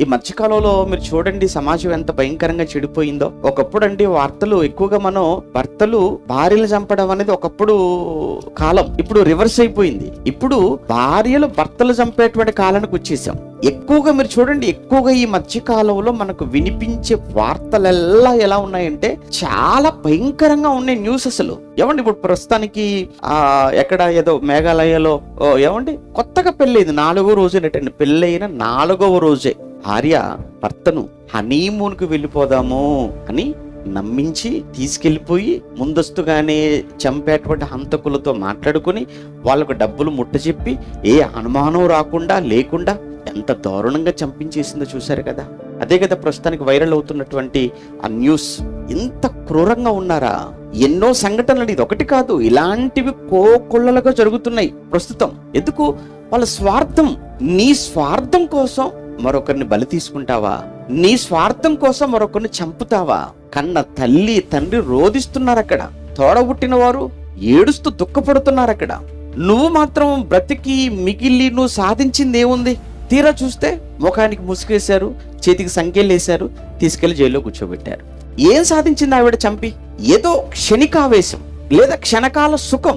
ఈ మధ్యకాలంలో మీరు చూడండి, సమాజం ఎంత భయంకరంగా చెడిపోయిందో. ఒకప్పుడు అండి వార్తలు ఎక్కువగా మనం భర్తలు భార్యలు చంపడం అనేది ఒకప్పుడు కాలం, ఇప్పుడు రివర్స్ అయిపోయింది. ఇప్పుడు భార్యలు భర్తలు చంపేటువంటి కాలానికి వచ్చేసాం. ఎక్కువగా మీరు చూడండి, ఎక్కువగా ఈ మధ్య కాలంలో మనకు వినిపించే వార్తలెల్లా ఎలా ఉన్నాయంటే చాలా భయంకరంగా ఉన్నాయి న్యూస్. అసలు ఏమండి, ఇప్పుడు ప్రస్తుతానికి ఎక్కడ ఏదో మేఘాలయలో ఏమండి కొత్తగా పెళ్ళైంది, 4వ రోజునేటండి, పెళ్ళైన 4వ రోజే భార్య భర్తను హనీమూన్కు వెళ్ళిపోదాము అని నమ్మించి తీసుకెళ్లిపోయి ముందస్తుగానే చంపేటువంటి హంతకులతో మాట్లాడుకుని వాళ్ళకు డబ్బులు ముట్టచెప్పి ఏ అనుమానం రాకుండా లేకుండా ఎంత దారుణంగా చంపించేసిందో చూశారు కదా. అదే కదా ప్రస్తుతానికి వైరల్ అవుతున్నటువంటి ఆ న్యూస్. ఇంత క్రూరంగా ఉన్నారా? ఎన్నో సంఘటనలు, ఇది ఒకటి కాదు, ఇలాంటివి కోకొల్లలుగా జరుగుతున్నాయి ప్రస్తుతం. ఎందుకు? వాళ్ళ స్వార్థం. నీ స్వార్థం కోసం మరొకరిని బలి తీసుకుంటావా? నీ స్వార్థం కోసం మరొకరిని చంపుతావా? కన్న తల్లి తండ్రి రోధిస్తున్నారు అక్కడ, తోడబుట్టిన వారు ఏడుస్తూ దుఃఖపడుతున్నారు అక్కడ. నువ్వు మాత్రం బ్రతికి మిగిలి నువ్వు సాధించింది ఏముంది? తీరా చూస్తే ముఖానికి ముసుగేశారు, చేతికి సంఖ్యలేశారు, తీసుకెళ్లి జైల్లో కూర్చోబెట్టారు. ఏం సాధించింది ఆవిడ చంపి? ఏదో క్షణికావేశం లేదా క్షణకాల సుఖం.